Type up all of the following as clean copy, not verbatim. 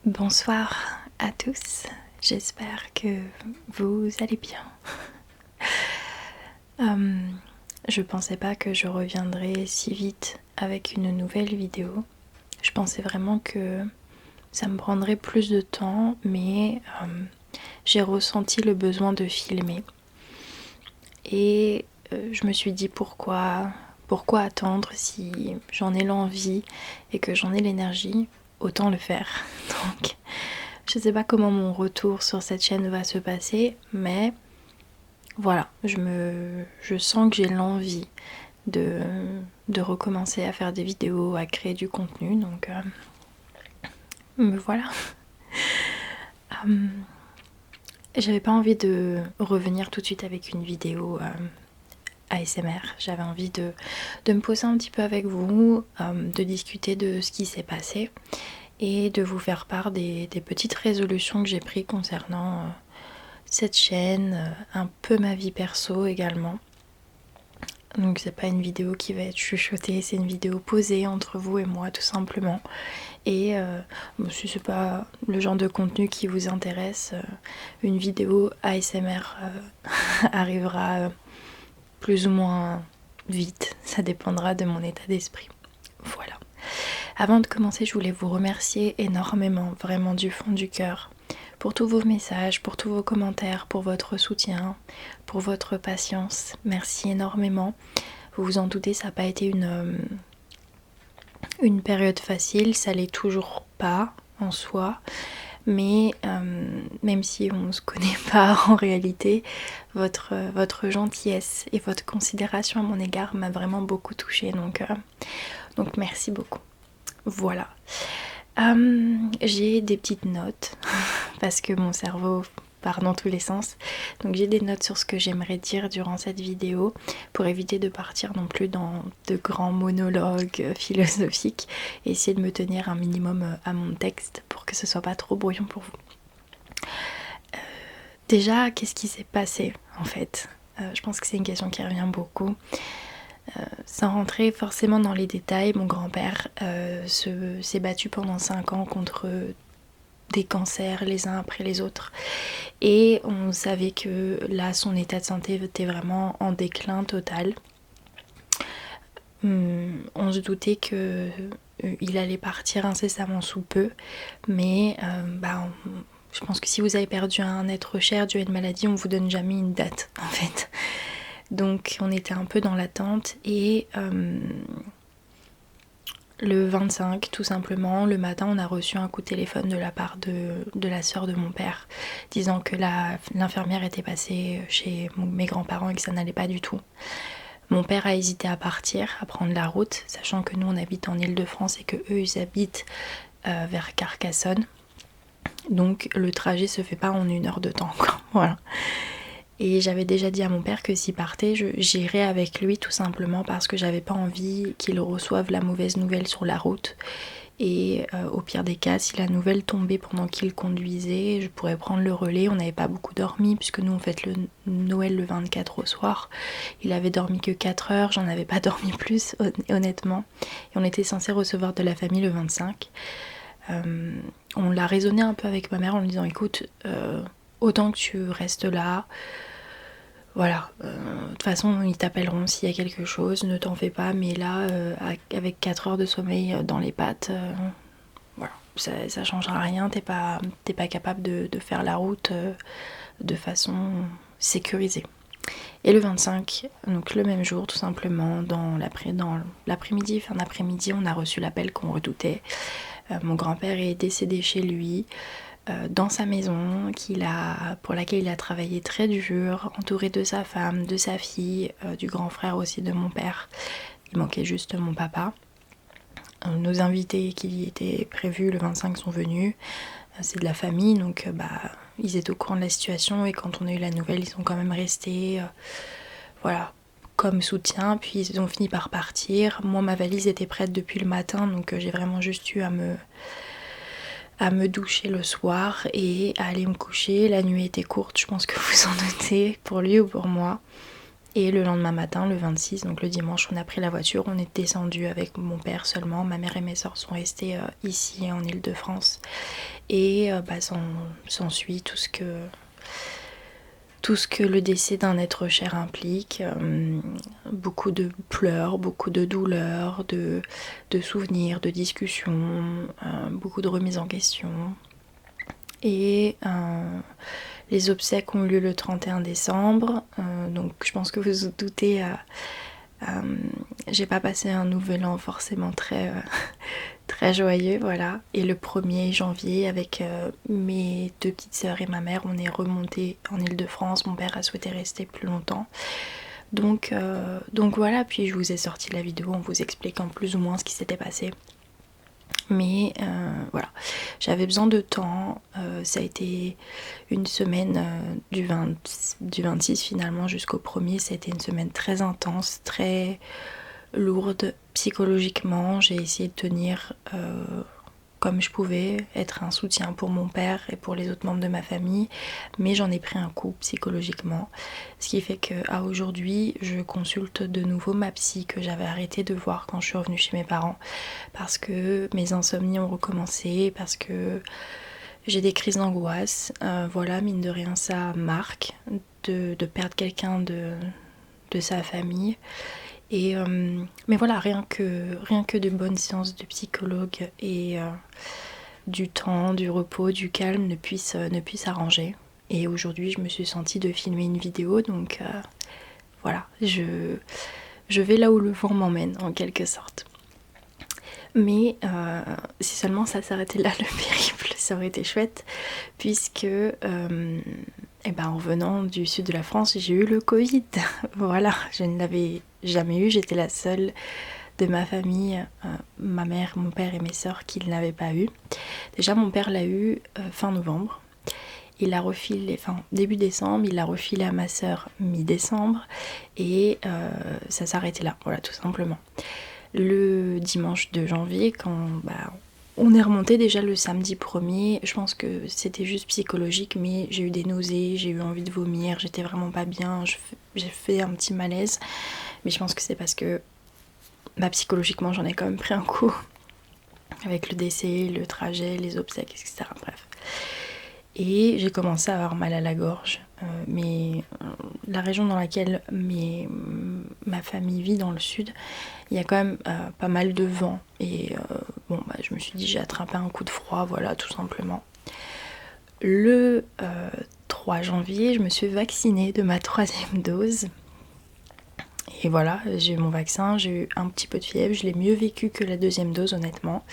Bonsoir à tous, j'espère que vous allez bien. Je pensais pas que je reviendrais si vite avec une nouvelle vidéo. Je pensais vraiment que ça me prendrait plus de temps, mais j'ai ressenti le besoin de filmer. Et je me suis dit pourquoi attendre si j'en ai l'envie et que j'en ai l'énergie, autant le faire. Donc je sais pas comment mon retour sur cette chaîne va se passer, mais voilà, je sens que j'ai l'envie de recommencer à faire des vidéos, à créer du contenu, donc me voilà. J'avais pas envie de revenir tout de suite avec une vidéo ASMR. J'avais envie de me poser un petit peu avec vous, de discuter de ce qui s'est passé et de vous faire part des petites résolutions que j'ai prises concernant cette chaîne, un peu ma vie perso également. Donc c'est pas une vidéo qui va être chuchotée, c'est une vidéo posée entre vous et moi tout simplement. Et si c'est pas le genre de contenu qui vous intéresse, une vidéo ASMR arrivera plus ou moins vite, ça dépendra de mon état d'esprit. Voilà. Avant de commencer, je voulais vous remercier énormément, vraiment du fond du cœur, pour tous vos messages, pour tous vos commentaires, pour votre soutien, pour votre patience. Merci énormément. Vous vous en doutez, ça n'a pas été une période facile, ça l'est toujours pas en soi. Mais même si on ne se connaît pas en réalité, votre gentillesse et votre considération à mon égard m'a vraiment beaucoup touchée. Donc merci beaucoup. Voilà. J'ai des petites notes parce que mon cerveau part dans tous les sens. Donc j'ai des notes sur ce que j'aimerais dire durant cette vidéo pour éviter de partir non plus dans de grands monologues philosophiques et essayer de me tenir un minimum à mon texte pour que ce soit pas trop brouillon pour vous. Déjà, qu'est-ce qui s'est passé en fait? Je pense que c'est une question qui revient beaucoup. Sans rentrer forcément dans les détails, mon grand-père s'est battu pendant 5 ans contre des cancers les uns après les autres. Et on savait que là, son état de santé était vraiment en déclin total. On se doutait qu'il allait partir incessamment sous peu, mais je pense que si vous avez perdu un être cher dû à une maladie, on vous donne jamais une date en fait. Donc on était un peu dans l'attente et le 25 tout simplement, le matin on a reçu un coup de téléphone de la part de la sœur de mon père disant que l'infirmière était passée chez mes grands-parents et que ça n'allait pas du tout. Mon père a hésité à partir, à prendre la route, sachant que nous on habite en Île-de-France et que eux ils habitent vers Carcassonne. Donc le trajet se fait pas en 1 heure de temps quoi. Voilà. Et j'avais déjà dit à mon père que s'il partait, j'irais avec lui tout simplement parce que j'avais pas envie qu'il reçoive la mauvaise nouvelle sur la route. Et au pire des cas, si la nouvelle tombait pendant qu'il conduisait, je pourrais prendre le relais. On n'avait pas beaucoup dormi puisque nous on fête le Noël le 24 au soir. Il avait dormi que 4 heures, j'en avais pas dormi plus honnêtement. Et on était censé recevoir de la famille le 25. On l'a raisonné un peu avec ma mère en lui disant écoute, autant que tu restes là. Voilà, de toute façon ils t'appelleront s'il y a quelque chose, ne t'en fais pas, mais là avec 4 heures de sommeil dans les pattes, voilà, ça changera rien, t'es pas capable de faire la route de façon sécurisée. Et le 25, donc le même jour tout simplement, dans l'après-midi, fin d'après-midi, on a reçu l'appel qu'on redoutait. Mon grand-père est décédé chez lui, dans sa maison pour laquelle il a travaillé très dur, entouré de sa femme, de sa fille, du grand frère aussi de mon père. Il manquait juste mon papa. Nos invités qui étaient prévus le 25 sont venus. C'est de la famille, donc ils étaient au courant de la situation et quand on a eu la nouvelle, ils sont quand même restés voilà, comme soutien. Puis ils ont fini par partir. Moi, ma valise était prête depuis le matin, donc j'ai vraiment juste eu à me doucher le soir et à aller me coucher. La nuit était courte, je pense que vous en doutez, pour lui ou pour moi. Et le lendemain matin, le 26, donc le dimanche, on a pris la voiture, on est descendu avec mon père seulement. Ma mère et mes soeurs sont restées ici en Île-de-France. Et s'ensuit tout ce que le décès d'un être cher implique, beaucoup de pleurs, beaucoup de douleurs, de souvenirs, de discussions, beaucoup de remises en question. Et les obsèques ont eu lieu le 31 décembre, donc je pense que vous vous doutez, j'ai pas passé un nouvel an forcément très, très joyeux, voilà. Et le 1er janvier, avec mes 2 petites sœurs et ma mère, on est remonté en Île-de-France. Mon père a souhaité rester plus longtemps. Donc voilà, puis je vous ai sorti la vidéo en vous expliquant plus ou moins ce qui s'était passé. Mais voilà, j'avais besoin de temps, ça a été une semaine du 26 finalement jusqu'au 1er, ça a été une semaine très intense, très lourde psychologiquement. J'ai essayé de tenir comme je pouvais, être un soutien pour mon père et pour les autres membres de ma famille, mais j'en ai pris un coup psychologiquement, ce qui fait qu'à aujourd'hui je consulte de nouveau ma psy que j'avais arrêté de voir quand je suis revenue chez mes parents, parce que mes insomnies ont recommencé, parce que j'ai des crises d'angoisse, voilà, mine de rien ça marque de perdre quelqu'un de sa famille. Mais voilà, rien que de bonnes séances de psychologue et du temps, du repos, du calme ne puissent arranger. Et aujourd'hui, je me suis sentie de filmer une vidéo, donc voilà, je vais là où le vent m'emmène, en quelque sorte. Mais si seulement ça s'arrêtait là, le périple, ça aurait été chouette, puisque en revenant du sud de la France, j'ai eu le Covid. Voilà, je ne l'avais jamais eu, j'étais la seule de ma famille, ma mère, mon père et mes sœurs qui ne l'avaient pas eu. Déjà, mon père l'a eu fin novembre. Il l'a refilé, début décembre, il l'a refilé à ma sœur mi-décembre, et ça s'arrêtait là, voilà, tout simplement. Le dimanche de janvier, quand on est remonté déjà le samedi 1er, je pense que c'était juste psychologique, mais j'ai eu des nausées, j'ai eu envie de vomir, j'étais vraiment pas bien, j'ai fait un petit malaise, mais je pense que c'est parce que psychologiquement j'en ai quand même pris un coup, avec le décès, le trajet, les obsèques, etc. Bref. Et j'ai commencé à avoir mal à la gorge, mais la région dans laquelle ma famille vit, dans le sud, il y a quand même pas mal de vent, et je me suis dit j'ai attrapé un coup de froid, voilà, tout simplement. Le 3 janvier, je me suis vaccinée de ma 3e dose, et voilà, j'ai eu mon vaccin, j'ai eu un petit peu de fièvre, je l'ai mieux vécu que la 2e dose, honnêtement.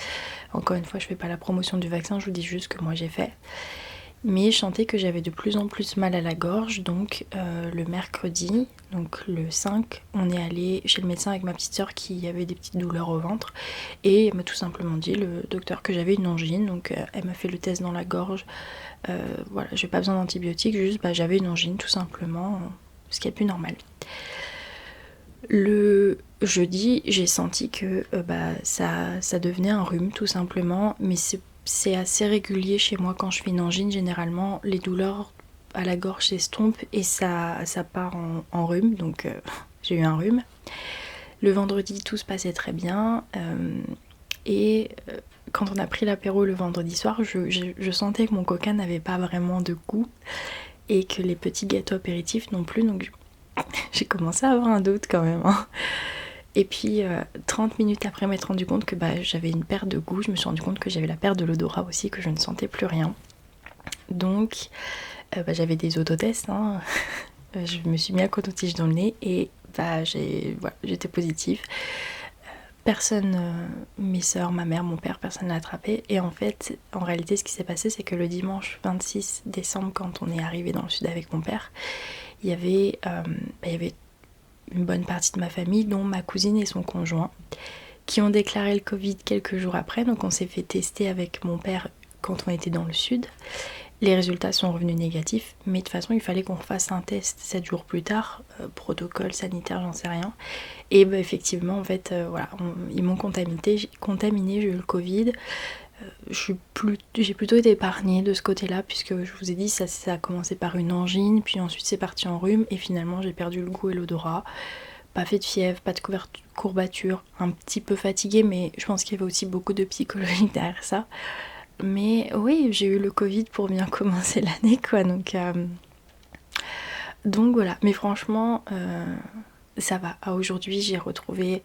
Encore une fois, je fais pas la promotion du vaccin, je vous dis juste que moi j'ai fait. Mais je sentais que j'avais de plus en plus mal à la gorge, donc le mercredi, donc le 5, on est allé chez le médecin avec ma petite soeur qui avait des petites douleurs au ventre, et elle m'a tout simplement dit, le docteur, que j'avais une angine, donc elle m'a fait le test dans la gorge. Voilà, j'ai pas besoin d'antibiotiques, juste j'avais une angine tout simplement, ce qui est plus normal. Le jeudi, j'ai senti que ça devenait un rhume tout simplement, mais c'est assez régulier chez moi quand je fais une angine. Généralement, les douleurs à la gorge s'estompent et ça part en rhume, donc j'ai eu un rhume. Le vendredi, tout se passait très bien, et quand on a pris l'apéro le vendredi soir, je sentais que mon coca n'avait pas vraiment de goût et que les petits gâteaux apéritifs non plus, donc j'ai commencé à avoir un doute quand même, hein. Et puis 30 minutes après m'être rendu compte que j'avais une perte de goût, je me suis rendu compte que j'avais la perte de l'odorat aussi, que je ne sentais plus rien. Donc j'avais des autotests, hein. Je me suis mis un coton-tige dans le nez et j'étais positive. Personne, mes soeurs, ma mère, mon père, personne l'a attrapé. Et en fait, en réalité, ce qui s'est passé, c'est que le dimanche 26 décembre, quand on est arrivé dans le sud avec mon père, il y avait une bonne partie de ma famille, dont ma cousine et son conjoint, qui ont déclaré le Covid quelques jours après. Donc on s'est fait tester avec mon père quand on était dans le sud. Les résultats sont revenus négatifs, mais de toute façon il fallait qu'on refasse un test 7 jours plus tard, protocole sanitaire, j'en sais rien. Et effectivement, en fait, ils m'ont contaminé, j'ai eu le Covid. J'ai plutôt été épargnée de ce côté-là, puisque je vous ai dit, ça a commencé par une angine, puis ensuite c'est parti en rhume, et finalement j'ai perdu le goût et l'odorat. Pas fait de fièvre, pas de courbature, un petit peu fatiguée, mais je pense qu'il y avait aussi beaucoup de psychologie derrière ça. Mais oui, j'ai eu le Covid pour bien commencer l'année, quoi, donc voilà. Mais franchement, ça va. Aujourd'hui, j'ai retrouvé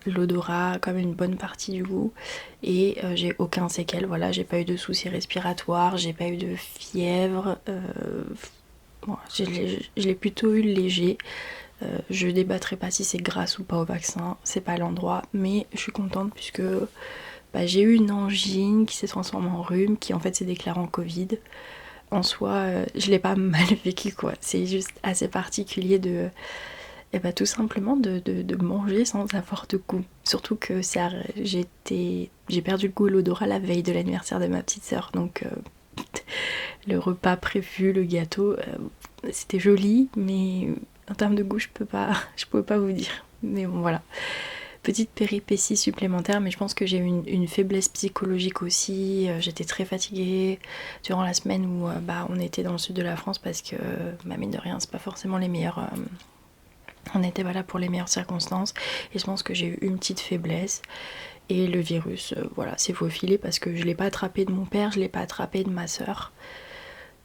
l'odorat, comme une bonne partie du goût, et j'ai aucun séquelle. Voilà, j'ai pas eu de soucis respiratoires, j'ai pas eu de fièvre. Bon, je l'ai plutôt eu léger. Je débattrai pas si c'est grâce ou pas au vaccin, c'est pas l'endroit, mais je suis contente puisque j'ai eu une angine qui s'est transformée en rhume, qui en fait s'est déclarée en Covid. En soi, je l'ai pas mal vécu, quoi. C'est juste assez particulier de tout simplement de manger sans avoir de goût. Surtout que j'ai perdu le goût et l'odorat la veille de l'anniversaire de ma petite sœur, donc le repas prévu, le gâteau, c'était joli, mais en termes de goût, je pouvais pas vous dire. Mais bon, voilà. Petite péripétie supplémentaire, mais je pense que j'ai eu une faiblesse psychologique aussi. J'étais très fatiguée durant la semaine où on était dans le sud de la France, parce que, mine de rien, c'est pas forcément les meilleurs. On n'était pas là pour les meilleures circonstances, et je pense que j'ai eu une petite faiblesse. Et le virus, voilà, s'est faufilé, parce que je l'ai pas attrapé de mon père, je l'ai pas attrapé de ma sœur.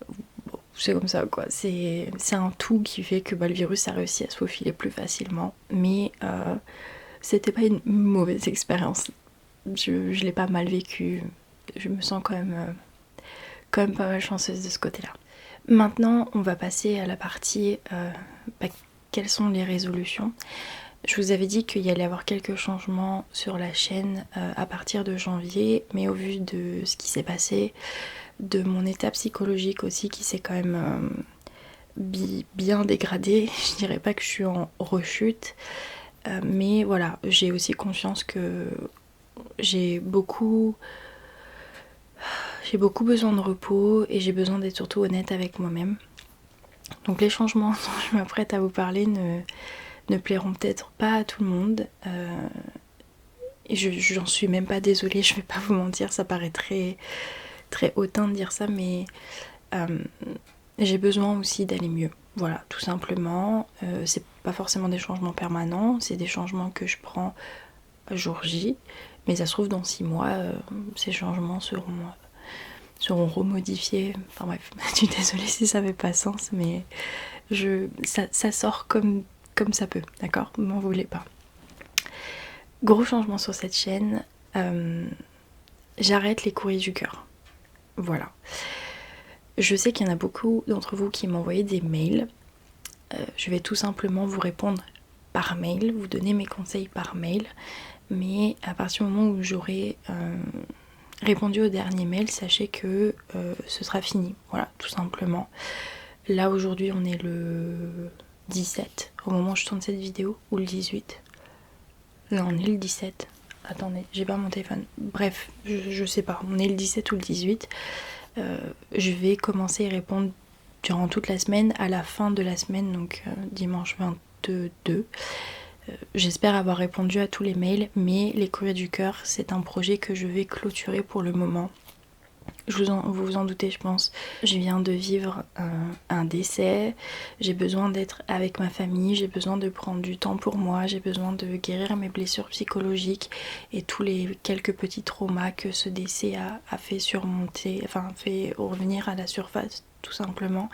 Bon, c'est comme ça, quoi. C'est un tout qui fait que le virus a réussi à se faufiler plus facilement. Mais c'était pas une mauvaise expérience. Je l'ai pas mal vécu. Je me sens quand même pas mal chanceuse de ce côté-là. Maintenant, on va passer à la partie quelles sont les résolutions. Je vous avais dit qu'il y allait avoir quelques changements sur la chaîne à partir de janvier, mais au vu de ce qui s'est passé, de mon état psychologique aussi qui s'est quand même bien dégradé, je dirais pas que je suis en rechute, mais voilà, j'ai aussi conscience que j'ai beaucoup besoin de repos, et j'ai besoin d'être surtout honnête avec moi-même. Donc les changements dont je m'apprête à vous parler ne plairont peut-être pas à tout le monde, et j'en suis même pas désolée, je vais pas vous mentir, ça paraît très, très hautain de dire ça, mais j'ai besoin aussi d'aller mieux. Voilà, tout simplement. C'est pas forcément des changements permanents, c'est des changements que je prends jour J, mais ça se trouve dans 6 mois, ces changements seront remodifiés. Enfin bref, je suis désolée si ça fait pas sens, mais ça sort comme ça peut, d'accord? M'en voulez pas. Gros changement sur cette chaîne, j'arrête les courriers du cœur. Voilà. Je sais qu'il y en a beaucoup d'entre vous qui m'envoyaient des mails. Je vais tout simplement vous répondre par mail, vous donner mes conseils par mail. Mais à partir du moment où j'aurai répondu au dernier mail, sachez que ce sera fini. Voilà, tout simplement. Là aujourd'hui on est le 17 au moment où je tourne cette vidéo, ou le 18. Là on est le 17. Attendez, j'ai pas mon téléphone. Bref, je sais pas, on est le 17 ou le 18. Je vais commencer à répondre durant toute la semaine, à la fin de la semaine, donc dimanche 22. J'espère avoir répondu à tous les mails, mais les courriers du cœur, c'est un projet que je vais clôturer pour le moment. Vous vous en doutez, je pense. Je viens de vivre un décès, j'ai besoin d'être avec ma famille, j'ai besoin de prendre du temps pour moi, j'ai besoin de guérir mes blessures psychologiques et tous les quelques petits traumas que ce décès a fait surmonter, enfin fait revenir à la surface, tout simplement.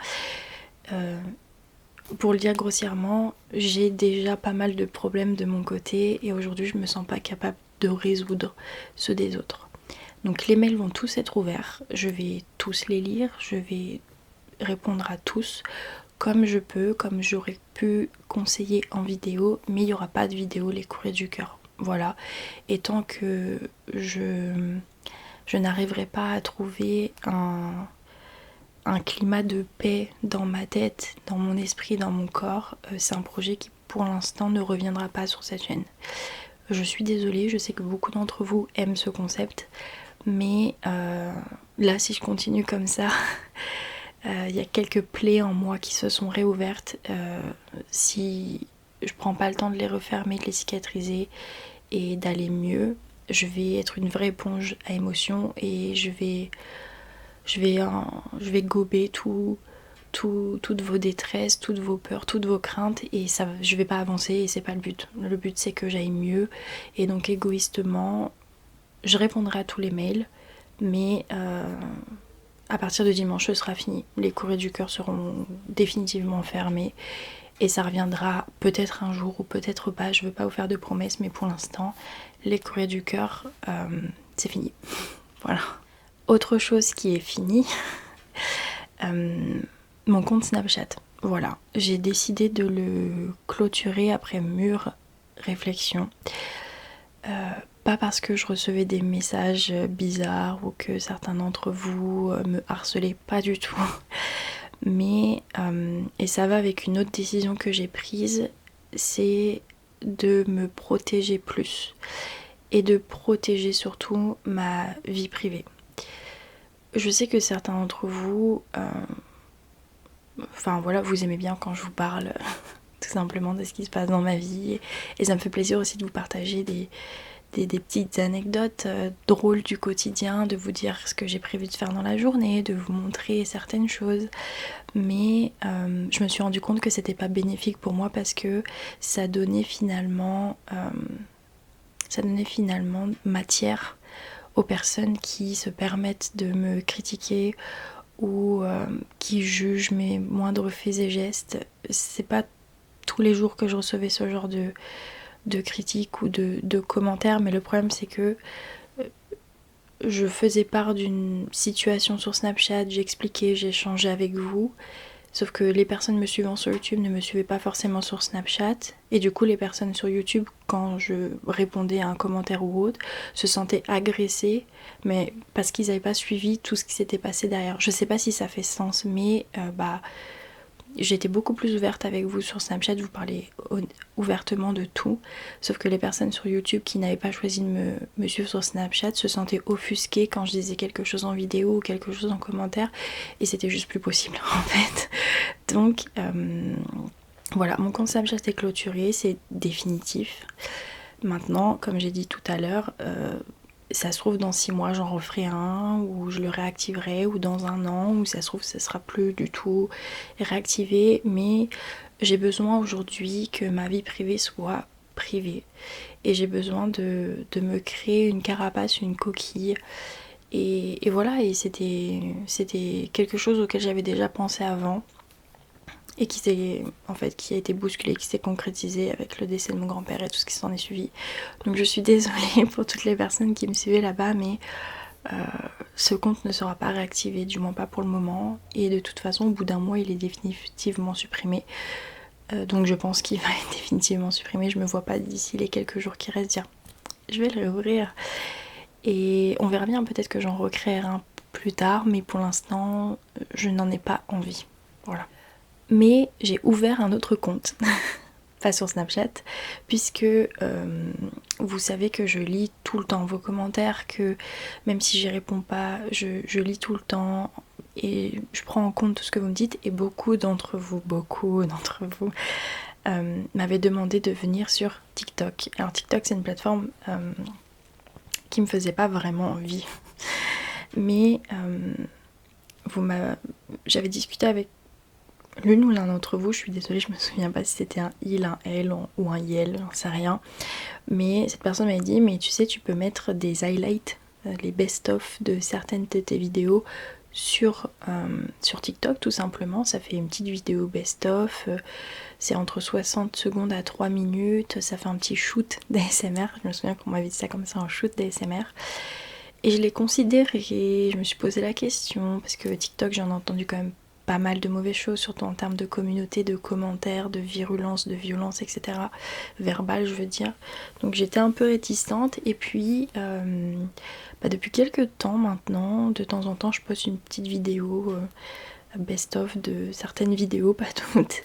Pour le dire grossièrement, j'ai déjà pas mal de problèmes de mon côté, et aujourd'hui je me sens pas capable de résoudre ceux des autres. Donc les mails vont tous être ouverts, je vais tous les lire, je vais répondre à tous comme je peux, comme j'aurais pu conseiller en vidéo, mais il n'y aura pas de vidéo les courriers du cœur. Voilà, et tant que je n'arriverai pas à trouver un climat de paix dans ma tête, dans mon esprit, dans mon corps, c'est un projet qui pour l'instant ne reviendra pas sur cette chaîne. Je suis désolée, je sais que beaucoup d'entre vous aiment ce concept, mais là si je continue comme ça, il y a quelques plaies en moi qui se sont réouvertes. Si je prends pas le temps de les refermer, de les cicatriser et d'aller mieux, je vais être une vraie éponge à émotions et je vais gober toutes vos détresses, toutes vos peurs, toutes vos craintes et ça, je vais pas avancer et c'est pas le but. Le but c'est que j'aille mieux et donc égoïstement, je répondrai à tous les mails, mais à partir de dimanche ce sera fini. Les courriers du cœur seront définitivement fermés et ça reviendra peut-être un jour ou peut-être pas, je veux pas vous faire de promesses mais pour l'instant les courriers du cœur c'est fini. Voilà. Autre chose qui est finie, mon compte Snapchat. Voilà, j'ai décidé de le clôturer après mûre réflexion. Pas parce que je recevais des messages bizarres ou que certains d'entre vous me harcelaient, pas du tout. Mais, et ça va avec une autre décision que j'ai prise, c'est de me protéger plus. Et de protéger surtout ma vie privée. Je sais que certains d'entre vous, enfin voilà, vous aimez bien quand je vous parle tout simplement de ce qui se passe dans ma vie. Et ça me fait plaisir aussi de vous partager des petites anecdotes drôles du quotidien, de vous dire ce que j'ai prévu de faire dans la journée, de vous montrer certaines choses. Mais je me suis rendu compte que c'était pas bénéfique pour moi parce que ça donnait finalement matière aux personnes qui se permettent de me critiquer ou qui jugent mes moindres faits et gestes. C'est pas tous les jours que je recevais ce genre de critiques ou de commentaires, mais le problème c'est que je faisais part d'une situation sur Snapchat, j'expliquais, j'échangeais avec vous. Sauf que les personnes me suivant sur YouTube ne me suivaient pas forcément sur Snapchat. Et du coup, les personnes sur YouTube, quand je répondais à un commentaire ou autre, se sentaient agressées, mais parce qu'ils n'avaient pas suivi tout ce qui s'était passé derrière. Je sais pas si ça fait sens, mais j'étais beaucoup plus ouverte avec vous sur Snapchat, vous parlez ouvertement de tout, sauf que les personnes sur YouTube qui n'avaient pas choisi de me suivre sur Snapchat se sentaient offusquées quand je disais quelque chose en vidéo ou quelque chose en commentaire, et c'était juste plus possible en fait. Donc voilà, mon compte Snapchat est clôturé, c'est définitif. Maintenant, comme j'ai dit tout à l'heure, ça se trouve dans 6 mois j'en referai un ou je le réactiverai, ou dans un an, ou ça se trouve ça sera plus du tout réactivé, mais j'ai besoin aujourd'hui que ma vie privée soit privée et j'ai besoin de me créer une carapace, une coquille et voilà, et c'était quelque chose auquel j'avais déjà pensé avant et qui a été bousculé, qui s'est concrétisé avec le décès de mon grand-père et tout ce qui s'en est suivi. Donc je suis désolée pour toutes les personnes qui me suivaient là-bas, mais ce compte ne sera pas réactivé, du moins pas pour le moment, et de toute façon au bout d'un mois il est définitivement supprimé. Donc je pense qu'il va être définitivement supprimé. Je me vois pas d'ici les quelques jours qui restent dire je vais le réouvrir, et on verra bien, peut-être que j'en recréerai un plus tard, mais pour l'instant je n'en ai pas envie. Voilà. Mais j'ai ouvert un autre compte, pas sur Snapchat, puisque vous savez que je lis tout le temps vos commentaires, que même si j'y réponds pas, je lis tout le temps et je prends en compte tout ce que vous me dites, et beaucoup d'entre vous m'avaient demandé de venir sur TikTok. Alors TikTok c'est une plateforme qui me faisait pas vraiment envie, mais j'avais discuté avec l'une ou l'un d'entre vous, je suis désolée, je me souviens pas si c'était un il, un elle ou un yel, j'en sais rien. Mais cette personne m'avait dit, mais tu sais, tu peux mettre des highlights, les best-of de certaines de tes vidéos sur TikTok tout simplement. Ça fait une petite vidéo best-of, c'est entre 60 secondes à 3 minutes, ça fait un petit shoot d'ASMR. Je me souviens qu'on m'avait dit ça comme ça, un shoot d'ASMR. Et je l'ai considéré, je me suis posé la question, parce que TikTok j'en ai entendu quand même pas mal de mauvaises choses, surtout en termes de communauté, de commentaires, de virulence, de violence, etc. Verbale, je veux dire. Donc j'étais un peu réticente, et puis depuis quelques temps maintenant, de temps en temps, je poste une petite vidéo best-of de certaines vidéos, pas toutes.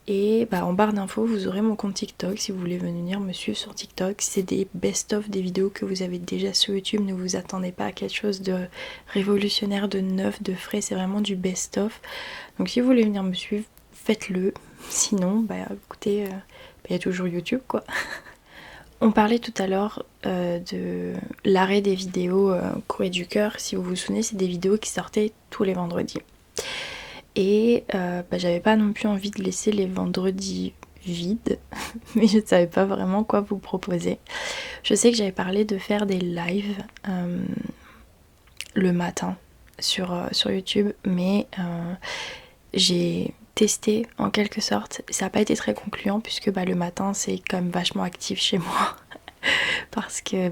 Et en barre d'infos, vous aurez mon compte TikTok si vous voulez venir me suivre sur TikTok. C'est des best-of des vidéos que vous avez déjà sur YouTube. Ne vous attendez pas à quelque chose de révolutionnaire, de neuf, de frais. C'est vraiment du best-of. Donc si vous voulez venir me suivre, faites-le. Sinon, écoutez, il y a toujours YouTube quoi. On parlait tout à l'heure de l'arrêt des vidéos Courrier du cœur. Si vous vous souvenez, c'est des vidéos qui sortaient tous les vendredis. Et j'avais pas non plus envie de laisser les vendredis vides, mais je ne savais pas vraiment quoi vous proposer. Je sais que j'avais parlé de faire des lives le matin sur YouTube, mais j'ai testé en quelque sorte. Ça n'a pas été très concluant puisque le matin c'est quand même vachement actif chez moi. Parce que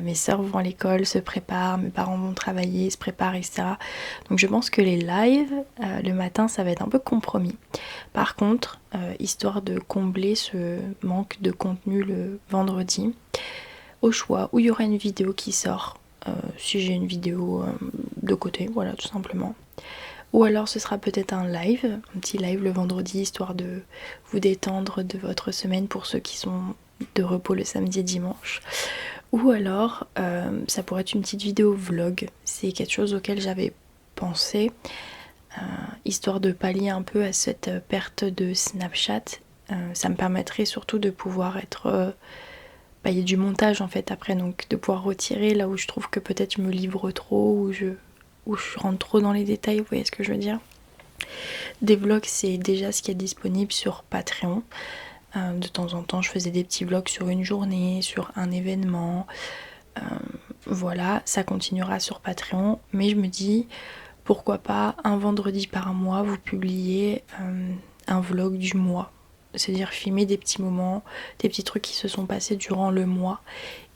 mes sœurs vont à l'école, se préparent, mes parents vont travailler, se préparent, etc. Donc je pense que les lives, le matin, ça va être un peu compromis. Par contre, histoire de combler ce manque de contenu le vendredi, au choix, où il y aura une vidéo qui sort, si j'ai une vidéo de côté, voilà, tout simplement. Ou alors ce sera peut-être un live, un petit live le vendredi, histoire de vous détendre de votre semaine pour ceux qui sont de repos le samedi et dimanche. Ou alors ça pourrait être une petite vidéo vlog, c'est quelque chose auquel j'avais pensé, histoire de pallier un peu à cette perte de Snapchat. Ça me permettrait surtout de pouvoir être... il y a du montage en fait après, donc de pouvoir retirer là où je trouve que peut-être je me livre trop, où je rentre trop dans les détails, vous voyez ce que je veux dire. Des vlogs, c'est déjà ce qui est disponible sur Patreon. De temps en temps, je faisais des petits vlogs sur une journée, sur un événement. Voilà, ça continuera sur Patreon. Mais je me dis, pourquoi pas un vendredi par mois, vous publiez un vlog du mois. C'est-à-dire filmer des petits moments, des petits trucs qui se sont passés durant le mois.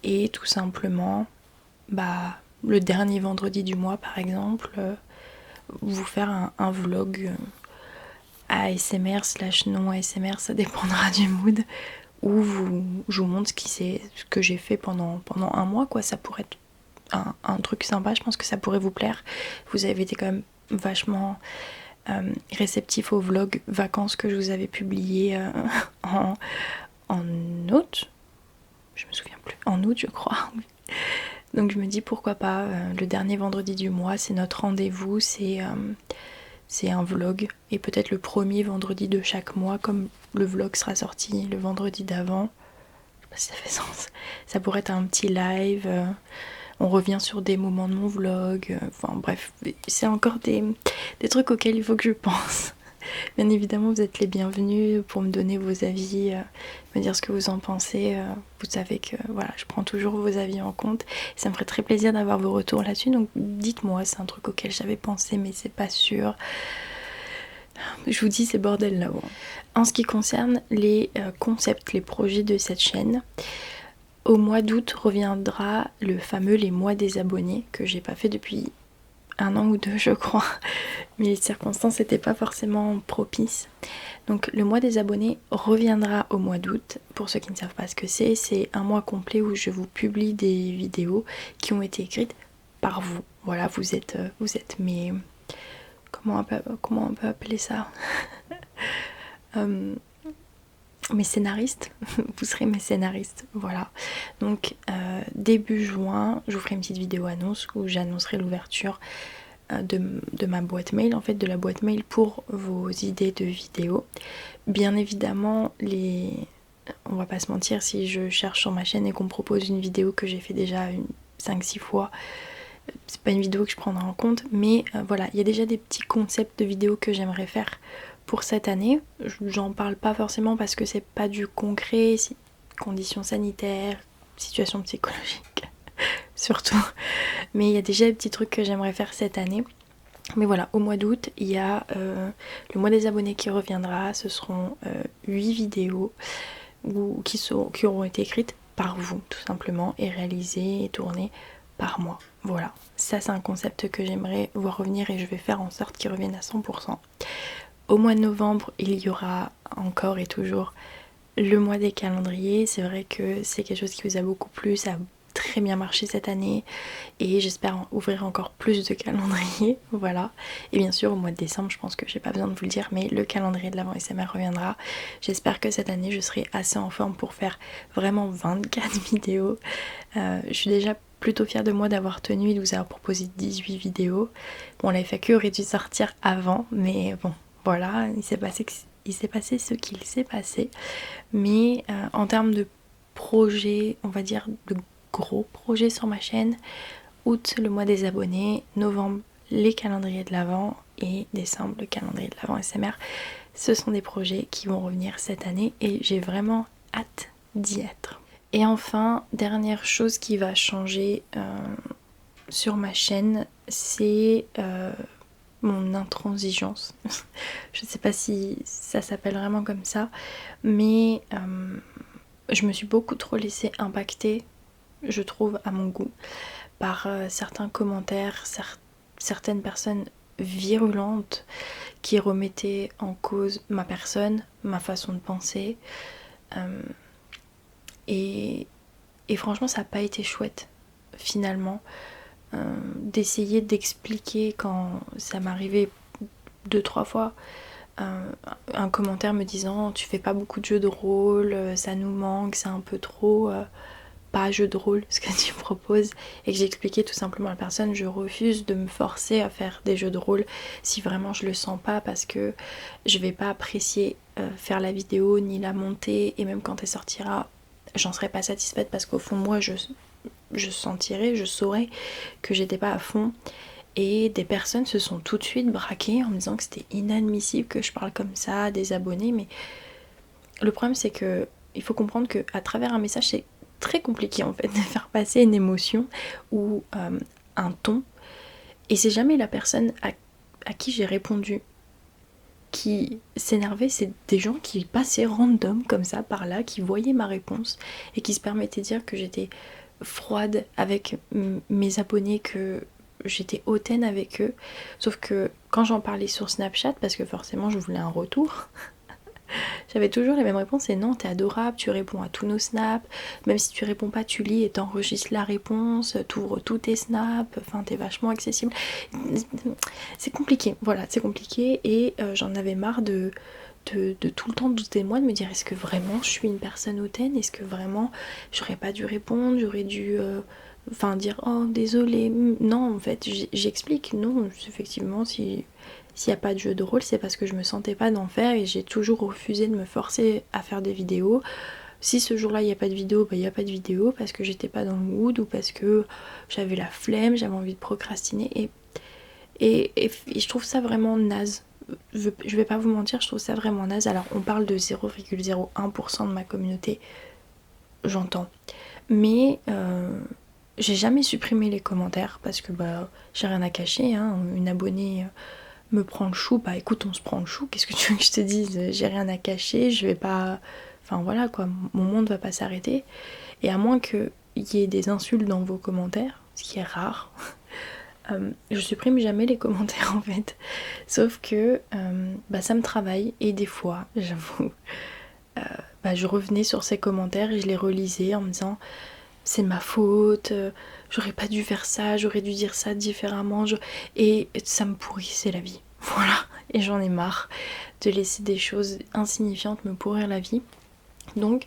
Et tout simplement, le dernier vendredi du mois par exemple, vous faire un vlog ASMR / non ASMR, ça dépendra du mood, où je vous montre ce que j'ai fait pendant un mois, quoi. Ça pourrait être un truc sympa, je pense que ça pourrait vous plaire. Vous avez été quand même vachement réceptif au vlog vacances que je vous avais publié en août, je me souviens plus, en août je crois. Donc je me dis pourquoi pas, le dernier vendredi du mois, c'est notre rendez-vous, c'est un vlog, et peut-être le premier vendredi de chaque mois, comme le vlog sera sorti le vendredi d'avant. Je sais pas si ça fait sens. Ça pourrait être un petit live, on revient sur des moments de mon vlog, enfin bref, c'est encore des trucs auxquels il faut que je pense. Bien évidemment, vous êtes les bienvenus pour me donner vos avis, me dire ce que vous en pensez. Vous savez que voilà, je prends toujours vos avis en compte. Ça me ferait très plaisir d'avoir vos retours là-dessus. Donc dites-moi, c'est un truc auquel j'avais pensé, mais c'est pas sûr. Je vous dis, c'est bordel là-haut. En ce qui concerne les concepts, les projets de cette chaîne, au mois d'août reviendra le fameux les mois des abonnés que j'ai pas fait depuis 1 an ou 2 je crois, mais les circonstances n'étaient pas forcément propices. Donc le mois des abonnés reviendra au mois d'août. Pour ceux qui ne savent pas ce que c'est un mois complet où je vous publie des vidéos qui ont été écrites par vous. Voilà, vous êtes mes... Comment on peut appeler ça mes scénaristes. Vous serez mes scénaristes, voilà. Donc début juin, je vous ferai une petite vidéo annonce où j'annoncerai l'ouverture de ma boîte mail, en fait de la boîte mail pour vos idées de vidéos. Bien évidemment, on va pas se mentir, si je cherche sur ma chaîne et qu'on me propose une vidéo que j'ai fait déjà 5-6 fois, c'est pas une vidéo que je prendrai en compte, mais voilà, il y a déjà des petits concepts de vidéos que j'aimerais faire pour cette année. J'en parle pas forcément parce que c'est pas du concret, conditions sanitaires, situation psychologique surtout, mais il y a déjà des petits trucs que j'aimerais faire cette année. Mais voilà, au mois d'août, il y a le mois des abonnés qui reviendra. Ce seront 8 vidéos qui auront été écrites par vous tout simplement et réalisées et tournées par moi. Voilà, ça c'est un concept que j'aimerais voir revenir et je vais faire en sorte qu'il revienne à 100%. Au mois de novembre, il y aura encore et toujours le mois des calendriers. C'est vrai que c'est quelque chose qui vous a beaucoup plu, ça a très bien marché cette année et j'espère ouvrir encore plus de calendriers, voilà. Et bien sûr au mois de décembre, je pense que j'ai pas besoin de vous le dire, mais le calendrier de l'Avent SMR reviendra. J'espère que cette année je serai assez en forme pour faire vraiment 24 vidéos. Je suis déjà plutôt fière de moi d'avoir tenu et de vous avoir proposé 18 vidéos. Bon, la FAQ aurait dû sortir avant, mais bon, voilà, il s'est passé ce qu'il s'est passé. Mais en termes de projets, on va dire de gros projets sur ma chaîne. Août, le mois des abonnés. Novembre, les calendriers de l'Avent. Et décembre, le calendrier de l'Avent SMR. Ce sont des projets qui vont revenir cette année et j'ai vraiment hâte d'y être. Et enfin, dernière chose qui va changer sur ma chaîne, c'est mon intransigeance. Je ne sais pas si ça s'appelle vraiment comme ça, mais je me suis beaucoup trop laissée impacter, je trouve, à mon goût, par certains commentaires, certaines personnes virulentes qui remettaient en cause ma personne, ma façon de penser. Et franchement, ça n'a pas été chouette, finalement, d'essayer d'expliquer quand ça m'arrivait 2-3 fois. Un commentaire me disant tu fais pas beaucoup de jeux de rôle, ça nous manque, c'est un peu trop pas jeu de rôle ce que tu proposes, et que j'expliquais tout simplement à la personne je refuse de me forcer à faire des jeux de rôle si vraiment je le sens pas, parce que je vais pas apprécier faire la vidéo ni la monter, et même quand elle sortira j'en serais pas satisfaite parce qu'au fond de moi je sentirais, je saurais que j'étais pas à fond. Et des personnes se sont tout de suite braquées en me disant que c'était inadmissible que je parle comme ça à des abonnés, mais le problème c'est que il faut comprendre que à travers un message c'est très compliqué en fait de faire passer une émotion ou un ton, et c'est jamais la personne à qui j'ai répondu qui s'énervait, c'est des gens qui passaient random comme ça par là, qui voyaient ma réponse et qui se permettaient de dire que j'étais froide avec mes abonnés, que j'étais hautaine avec eux. Sauf que quand j'en parlais sur Snapchat, parce que forcément je voulais un retour, j'avais toujours les mêmes réponses, et non, t'es adorable, tu réponds à tous nos snaps, même si tu réponds pas, tu lis et t'enregistres la réponse, t'ouvres tous tes snaps, enfin t'es vachement accessible. C'est compliqué, voilà, c'est compliqué, et j'en avais marre de tout le temps douter de moi, de me dire est-ce que vraiment je suis une personne hautaine, est-ce que vraiment j'aurais pas dû répondre, j'aurais dû dire oh désolé, non en fait j'explique, non effectivement s'il n'y a pas de jeu de rôle c'est parce que je me sentais pas d'en faire et j'ai toujours refusé de me forcer à faire des vidéos. Si ce jour-là il n'y a pas de vidéo, il n'y a pas de vidéo parce que j'étais pas dans le mood ou parce que j'avais la flemme, j'avais envie de procrastiner, et je trouve ça vraiment naze. Je vais pas vous mentir, je trouve ça vraiment naze. Alors on parle de 0,01% de ma communauté, j'entends, mais j'ai jamais supprimé les commentaires parce que j'ai rien à cacher, hein. Une abonnée me prend le chou, écoute, on se prend le chou, qu'est-ce que tu veux que je te dise, j'ai rien à cacher, je vais pas, enfin voilà quoi, mon monde va pas s'arrêter, et à moins qu'il y ait des insultes dans vos commentaires, ce qui est rare, je supprime jamais les commentaires en fait, sauf que ça me travaille, et des fois j'avoue je revenais sur ces commentaires et je les relisais en me disant c'est ma faute, j'aurais pas dû faire ça, j'aurais dû dire ça différemment, et ça me pourrissait la vie, voilà, et j'en ai marre de laisser des choses insignifiantes me pourrir la vie. Donc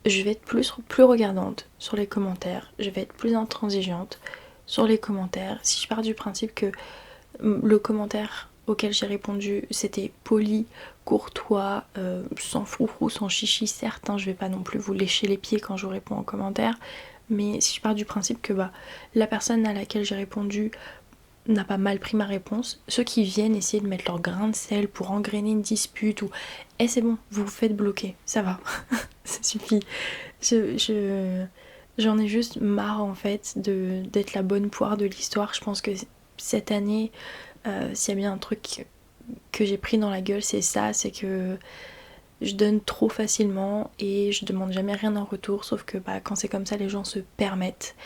je vais être plus regardante sur les commentaires, je vais être plus intransigeante sur les commentaires. Si je pars du principe que le commentaire auquel j'ai répondu c'était poli, courtois, sans froufrou, sans chichi, certes, je vais pas non plus vous lécher les pieds quand je vous réponds en commentaire, mais si je pars du principe que la personne à laquelle j'ai répondu n'a pas mal pris ma réponse, ceux qui viennent essayer de mettre leur grain de sel pour engrainer une dispute ou c'est bon, vous vous faites bloquer, ça va, ça suffit. J'en ai juste marre en fait d'être la bonne poire de l'histoire. Je pense que cette année, s'il y a bien un truc que j'ai pris dans la gueule, c'est ça, c'est que je donne trop facilement et je demande jamais rien en retour, sauf que quand c'est comme ça, les gens se permettent,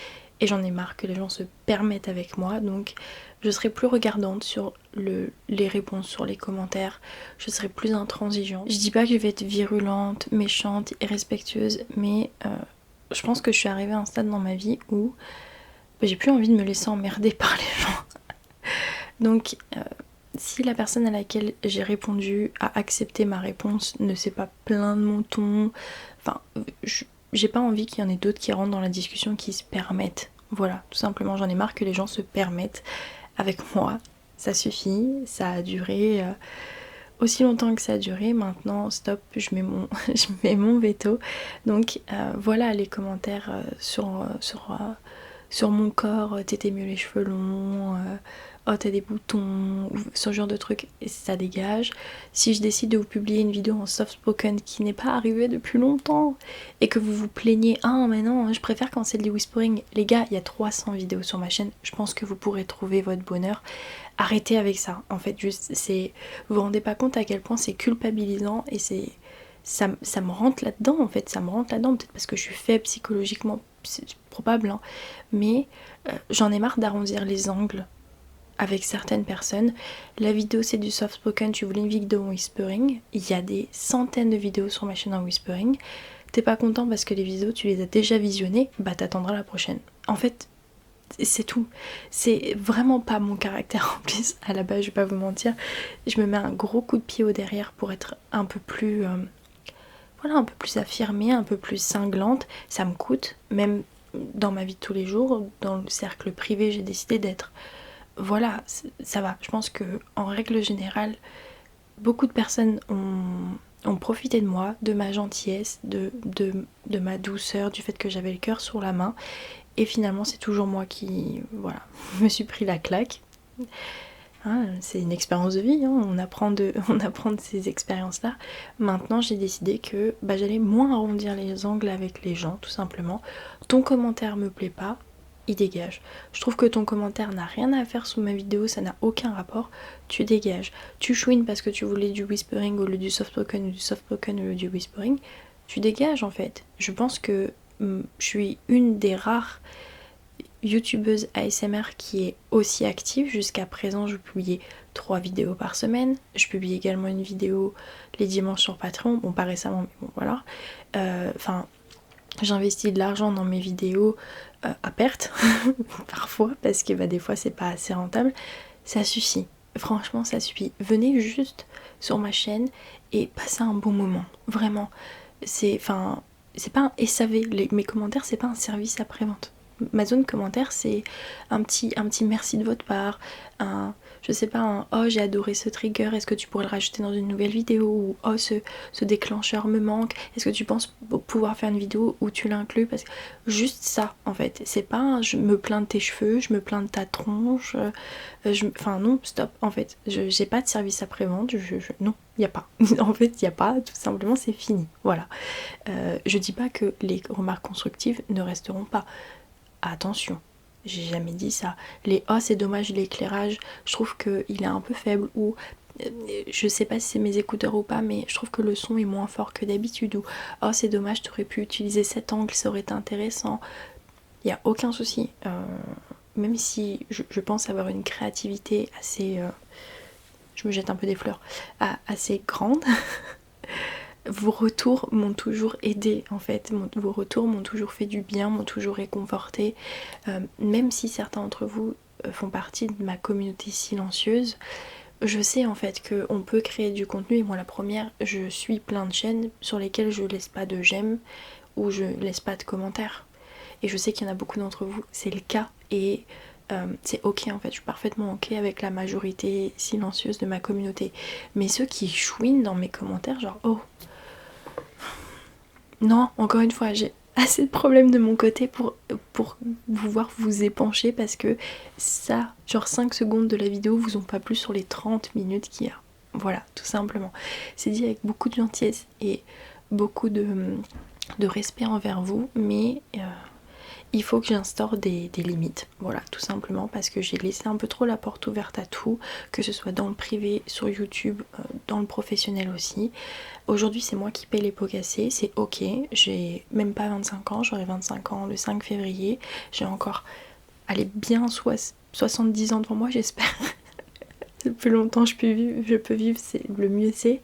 et j'en ai marre que les gens se permettent avec moi, donc je serai plus regardante sur les réponses, sur les commentaires, je serai plus intransigeante. Je dis pas que je vais être virulente, méchante, irrespectueuse, mais je pense que je suis arrivée à un stade dans ma vie où j'ai plus envie de me laisser emmerder par les gens. Donc si la personne à laquelle j'ai répondu a accepté ma réponse, ne s'est pas plaint de mon ton, j'ai pas envie qu'il y en ait d'autres qui rentrent dans la discussion, qui se permettent. Voilà, tout simplement, j'en ai marre que les gens se permettent avec moi. Ça suffit, ça a duré aussi longtemps que ça a duré, maintenant stop, je mets mon, je mets mon veto. Donc voilà les commentaires sur mon corps, t'étais mieux les cheveux longs, oh t'as des boutons, ou ce genre de trucs, et ça dégage. Si je décide de vous publier une vidéo en soft spoken qui n'est pas arrivée depuis longtemps et que vous vous plaignez, ah mais non, je préfère quand c'est du whispering, les gars, il y a 300 vidéos sur ma chaîne, je pense que vous pourrez trouver votre bonheur. Arrêtez avec ça, en fait, juste, vous vous rendez pas compte à quel point c'est culpabilisant et ça me rentre là-dedans, en fait, ça me rentre là-dedans, peut-être parce que je suis faible psychologiquement, c'est probable, hein, mais j'en ai marre d'arrondir les angles avec certaines personnes. La vidéo c'est du soft spoken, tu voulais une vidéo en whispering, il y a des centaines de vidéos sur ma chaîne en whispering, t'es pas content parce que les vidéos tu les as déjà visionnées, bah t'attendras la prochaine. En fait, c'est tout. C'est vraiment pas mon caractère en plus, à la base je vais pas vous mentir, je me mets un gros coup de pied au derrière pour être un peu plus... voilà, un peu plus affirmée, un peu plus cinglante, ça me coûte, même dans ma vie de tous les jours, dans le cercle privé j'ai décidé d'être. Voilà, ça va. Je pense que en règle générale, beaucoup de personnes ont profité de moi, de ma gentillesse, de ma douceur, du fait que j'avais le cœur sur la main. Et finalement, c'est toujours moi qui, voilà, me suis pris la claque. Hein, c'est une expérience de vie, hein, on apprend de ces expériences-là. Maintenant, j'ai décidé que j'allais moins arrondir les angles avec les gens, tout simplement. Ton commentaire me plaît pas, il dégage. Je trouve que ton commentaire n'a rien à faire sous ma vidéo, ça n'a aucun rapport, tu dégages. Tu chouines parce que tu voulais du whispering au lieu du soft spoken ou du soft spoken au lieu du whispering, tu dégages en fait. Je pense que je suis une des rares youtubeuse ASMR qui est aussi active. Jusqu'à présent, je publiais 3 vidéos par semaine. Je publie également une vidéo les dimanches sur Patreon. Bon, pas récemment, mais bon, voilà. Enfin, j'investis de l'argent dans mes vidéos à perte, parfois, parce que des fois, c'est pas assez rentable. Ça suffit. Franchement, ça suffit. Venez juste sur ma chaîne et passez un bon moment. Vraiment. C'est pas un SAV. Mes commentaires, c'est pas un service après-vente. Ma zone commentaire, c'est un petit merci de votre part, je sais pas, un oh j'ai adoré ce trigger, est-ce que tu pourrais le rajouter dans une nouvelle vidéo, ou oh ce déclencheur me manque, est-ce que tu penses pouvoir faire une vidéo où tu l'inclus, parce que juste ça en fait, c'est pas un, je me plains de tes cheveux, je me plains de ta tronche, enfin non, stop, en fait, j'ai pas de service après-vente, non, il y a pas, en fait il y a pas, tout simplement c'est fini, voilà. Je dis pas que les remarques constructives ne resteront pas. Attention, j'ai jamais dit ça. Les oh c'est dommage l'éclairage, je trouve qu'il est un peu faible, ou je sais pas si c'est mes écouteurs ou pas, mais je trouve que le son est moins fort que d'habitude, ou oh c'est dommage t'aurais pu utiliser cet angle, ça aurait été intéressant. Il n'y a aucun souci. Même si je pense avoir une créativité assez... je me jette un peu des fleurs, assez grande. Vos retours m'ont toujours aidé en fait, vos retours m'ont toujours fait du bien, m'ont toujours réconforté, même si certains d'entre vous font partie de ma communauté silencieuse, je sais en fait qu'on peut créer du contenu, et moi la première, je suis plein de chaînes sur lesquelles je laisse pas de j'aime ou je laisse pas de commentaires, et je sais qu'il y en a beaucoup d'entre vous, c'est le cas, et c'est ok en fait, je suis parfaitement ok avec la majorité silencieuse de ma communauté, mais ceux qui chouinent dans mes commentaires genre oh non, encore une fois, j'ai assez de problèmes de mon côté pour pouvoir vous épancher, parce que ça, genre 5 secondes de la vidéo vous ont pas plu sur les 30 minutes qu'il y a. Voilà, tout simplement. C'est dit avec beaucoup de gentillesse et beaucoup de respect envers vous, mais il faut que j'instaure des limites, voilà, tout simplement, parce que j'ai laissé un peu trop la porte ouverte à tout, que ce soit dans le privé, sur YouTube, dans le professionnel aussi. Aujourd'hui c'est moi qui paye les pots cassés, c'est ok, j'ai même pas 25 ans, j'aurai 25 ans le 5 février, j'ai encore, allez, bien 70 ans devant moi j'espère. Le plus longtemps je peux vivre, c'est le mieux c'est,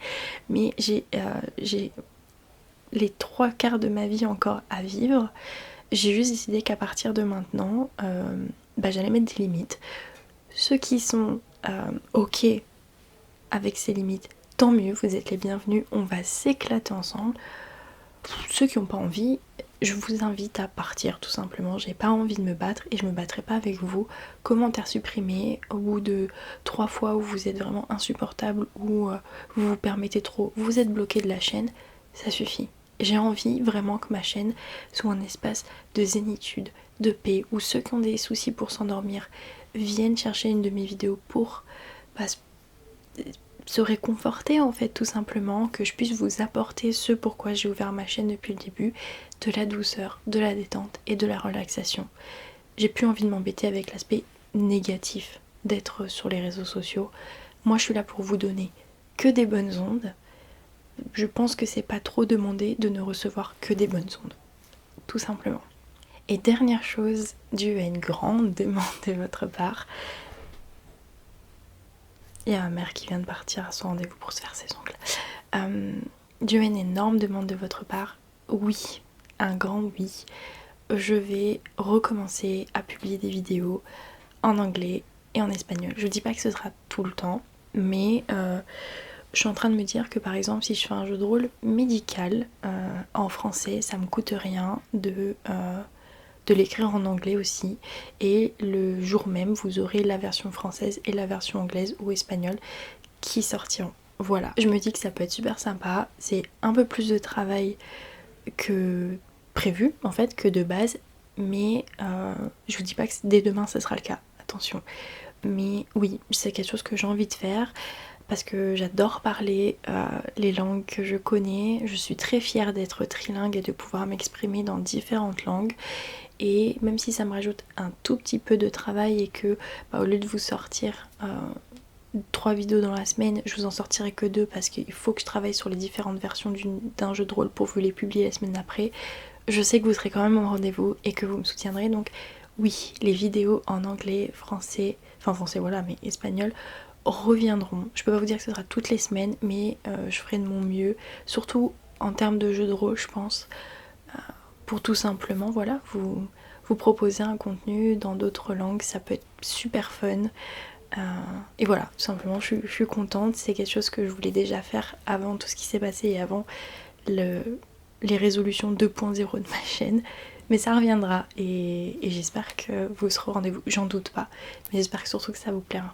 mais j'ai les 3/4 de ma vie encore à vivre. J'ai juste décidé qu'à partir de maintenant, j'allais mettre des limites. Ceux qui sont ok avec ces limites, tant mieux, vous êtes les bienvenus, on va s'éclater ensemble. Ceux qui n'ont pas envie, je vous invite à partir tout simplement. J'ai pas envie de me battre et je me battrai pas avec vous. Commentaires supprimés au bout de 3 fois où vous êtes vraiment insupportable, ou vous vous permettez trop, vous êtes bloqué de la chaîne, ça suffit. J'ai envie vraiment que ma chaîne soit un espace de zénitude, de paix, où ceux qui ont des soucis pour s'endormir viennent chercher une de mes vidéos pour se réconforter en fait, tout simplement, que je puisse vous apporter ce pourquoi j'ai ouvert ma chaîne depuis le début, de la douceur, de la détente et de la relaxation. J'ai plus envie de m'embêter avec l'aspect négatif d'être sur les réseaux sociaux. Moi je suis là pour vous donner que des bonnes ondes. Je pense que c'est pas trop demandé de ne recevoir que des bonnes ondes, tout simplement. Et dernière chose, due à une grande demande de votre part, il y a ma mère qui vient de partir à son rendez-vous pour se faire ses ongles. Dû à une énorme demande de votre part, oui, un grand oui, je vais recommencer à publier des vidéos en anglais et en espagnol. Je dis pas que ce sera tout le temps, mais je suis en train de me dire que par exemple si je fais un jeu de rôle médical en français, ça me coûte rien de l'écrire en anglais aussi, et le jour même vous aurez la version française et la version anglaise ou espagnole qui sortiront. Voilà, je me dis que ça peut être super sympa, c'est un peu plus de travail que prévu en fait, que de base, mais je vous dis pas que dès demain ça sera le cas, attention, mais oui, c'est quelque chose que j'ai envie de faire parce que j'adore parler les langues que je connais. Je suis très fière d'être trilingue et de pouvoir m'exprimer dans différentes langues. Et même si ça me rajoute un tout petit peu de travail et que au lieu de vous sortir 3 vidéos dans la semaine, je vous en sortirai que 2 parce qu'il faut que je travaille sur les différentes versions d'un jeu de rôle pour vous les publier la semaine d'après, je sais que vous serez quand même au rendez-vous et que vous me soutiendrez. Donc oui, les vidéos en anglais, français, enfin français voilà, mais espagnol reviendront. Je peux pas vous dire que ce sera toutes les semaines, mais je ferai de mon mieux, surtout en termes de jeu de rôle, je pense, pour tout simplement voilà, vous proposer un contenu dans d'autres langues. Ça peut être super fun. Et voilà, tout simplement je suis contente, c'est quelque chose que je voulais déjà faire avant tout ce qui s'est passé et avant les résolutions 2.0 de ma chaîne, mais ça reviendra et j'espère que vous serez au rendez-vous, j'en doute pas, mais j'espère surtout que ça vous plaira.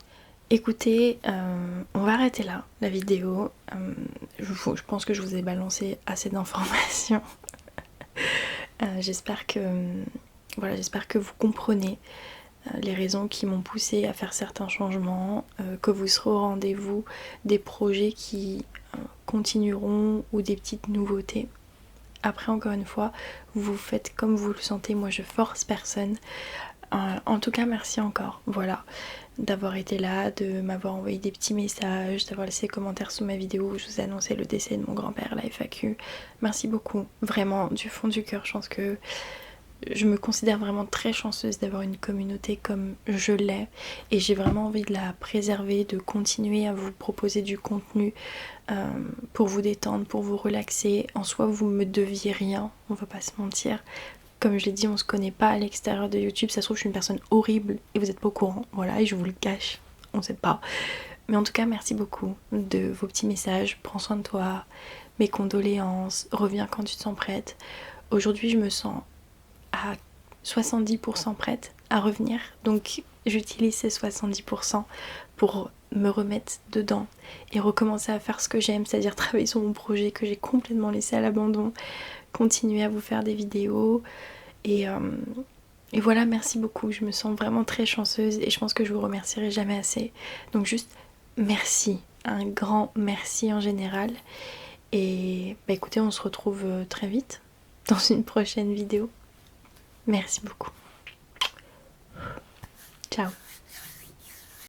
Écoutez, on va arrêter là la vidéo. Je pense que je vous ai balancé assez d'informations. J'espère que vous comprenez les raisons qui m'ont poussée à faire certains changements, que vous serez au rendez-vous des projets qui continueront ou des petites nouveautés. Après, encore une fois, vous faites comme vous le sentez, moi je force personne. En tout cas, merci encore, voilà, d'avoir été là, de m'avoir envoyé des petits messages, d'avoir laissé des commentaires sous ma vidéo où je vous ai annoncé le décès de mon grand-père, la FAQ. Merci beaucoup, vraiment, du fond du cœur. Je pense que je me considère vraiment très chanceuse d'avoir une communauté comme je l'ai et j'ai vraiment envie de la préserver, de continuer à vous proposer du contenu pour vous détendre, pour vous relaxer. En soi, vous me deviez rien, on va pas se mentir. Comme je l'ai dit, on se connaît pas à l'extérieur de YouTube. Ça se trouve, je suis une personne horrible et vous êtes pas au courant. Voilà, et je vous le cache. On sait pas. Mais en tout cas, merci beaucoup de vos petits messages. Prends soin de toi. Mes condoléances. Reviens quand tu te sens prête. Aujourd'hui, je me sens à 70% prête à revenir. Donc, j'utilise ces 70% pour me remettre dedans et recommencer à faire ce que j'aime, c'est-à-dire travailler sur mon projet que j'ai complètement laissé à l'abandon, continuer à vous faire des vidéos et voilà, merci beaucoup, je me sens vraiment très chanceuse et je pense que je vous remercierai jamais assez. Donc juste merci, un grand merci en général et écoutez, on se retrouve très vite dans une prochaine vidéo. Merci beaucoup. Ciao.